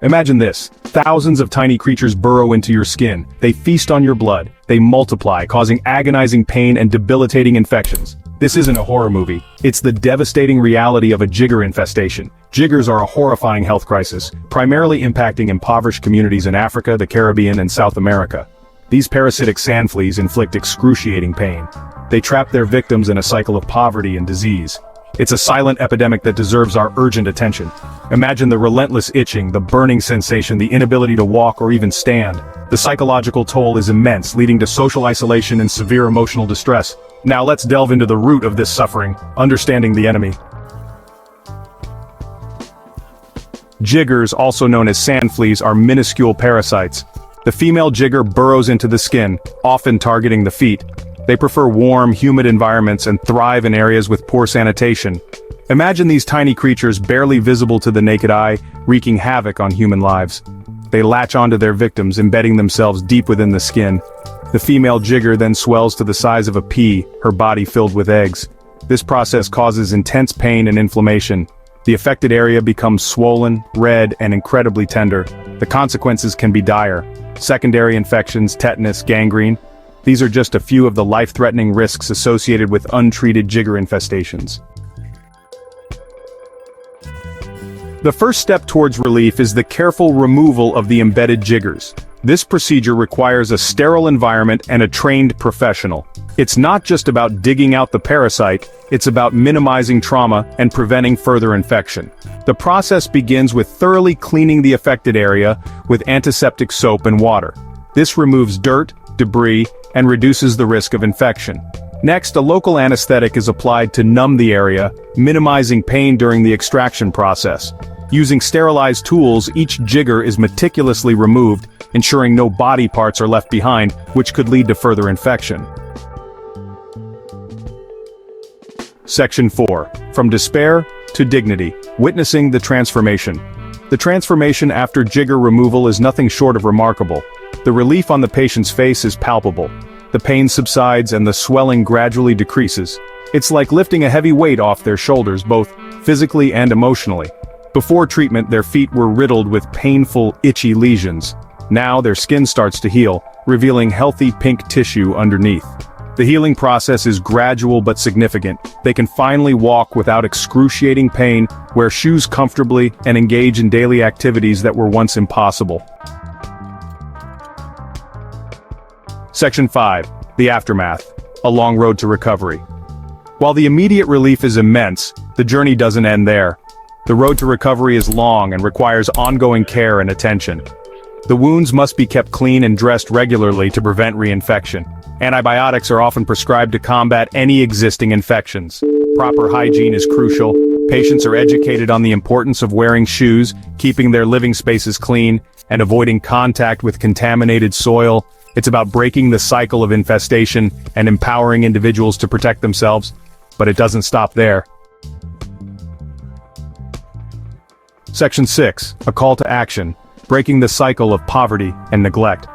Imagine this. Thousands of tiny creatures burrow into your skin. They feast on your blood. They multiply, causing agonizing pain and debilitating infections. This isn't a horror movie. It's the devastating reality of a jigger infestation. Jiggers are a horrifying health crisis, primarily impacting impoverished communities in Africa, the Caribbean, and South America. These parasitic sand fleas inflict excruciating pain. They trap their victims in a cycle of poverty and disease. It's a silent epidemic that deserves our urgent attention. Imagine the relentless itching, the burning sensation, the inability to walk or even stand. The psychological toll is immense, leading to social isolation and severe emotional distress. Now let's delve into the root of this suffering, understanding the enemy. Jiggers, also known as sand fleas, are minuscule parasites. The female jigger burrows into the skin, often targeting the feet. They prefer warm, humid environments and thrive in areas with poor sanitation. Imagine these tiny creatures barely visible to the naked eye, wreaking havoc on human lives. They latch onto their victims, embedding themselves deep within the skin. The female jigger then swells to the size of a pea, her body filled with eggs. This process causes intense pain and inflammation. The affected area becomes swollen, red, and incredibly tender. The consequences can be dire. Secondary infections, tetanus, gangrene. These are just a few of the life-threatening risks associated with untreated jigger infestations. The first step towards relief is the careful removal of the embedded jiggers. This procedure requires a sterile environment and a trained professional. It's not just about digging out the parasite, it's about minimizing trauma and preventing further infection. The process begins with thoroughly cleaning the affected area with antiseptic soap and water. This removes dirt, debris, and reduces the risk of infection. Next, a local anesthetic is applied to numb the area, minimizing pain during the extraction process. Using sterilized tools, each jigger is meticulously removed, ensuring no body parts are left behind, which could lead to further infection. Section 4. From despair to dignity, witnessing the transformation. The transformation after jigger removal is nothing short of remarkable. The relief on the patient's face is palpable. The pain subsides and the swelling gradually decreases. It's like lifting a heavy weight off their shoulders, both physically and emotionally. Before treatment, their feet were riddled with painful, itchy lesions. Now their skin starts to heal, revealing healthy pink tissue underneath. The healing process is gradual but significant. They can finally walk without excruciating pain, wear shoes comfortably, and engage in daily activities that were once impossible. Section 5. The aftermath. A long road to recovery. While the immediate relief is immense, the journey doesn't end there. The road to recovery is long and requires ongoing care and attention. The wounds must be kept clean and dressed regularly to prevent reinfection. Antibiotics are often prescribed to combat any existing infections. Proper hygiene is crucial. Patients are educated on the importance of wearing shoes, keeping their living spaces clean, and avoiding contact with contaminated soil. It's about breaking the cycle of infestation and empowering individuals to protect themselves. But it doesn't stop there. Section 6. A call to action. Breaking the cycle of poverty and neglect.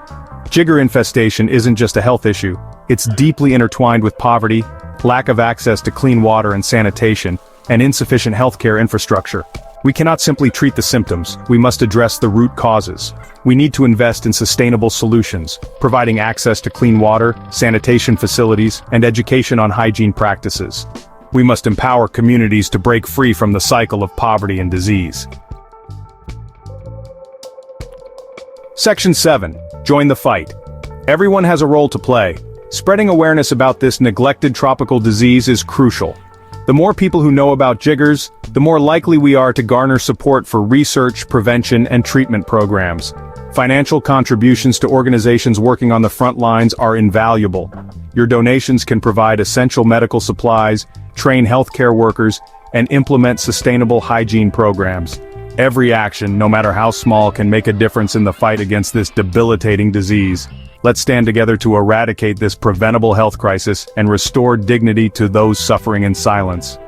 Jigger infestation isn't just a health issue. It's deeply intertwined with poverty, lack of access to clean water and sanitation, and insufficient healthcare infrastructure. We cannot simply treat the symptoms, we must address the root causes. We need to invest in sustainable solutions, providing access to clean water, sanitation facilities, and education on hygiene practices. We must empower communities to break free from the cycle of poverty and disease. Section 7. Join the fight. Everyone has a role to play. Spreading awareness about this neglected tropical disease is crucial. The more people who know about jiggers, the more likely we are to garner support for research, prevention, and treatment programs. Financial contributions to organizations working on the front lines are invaluable. Your donations can provide essential medical supplies, train healthcare workers, and implement sustainable hygiene programs. Every action, no matter how small, can make a difference in the fight against this debilitating disease. Let's stand together to eradicate this preventable health crisis and restore dignity to those suffering in silence.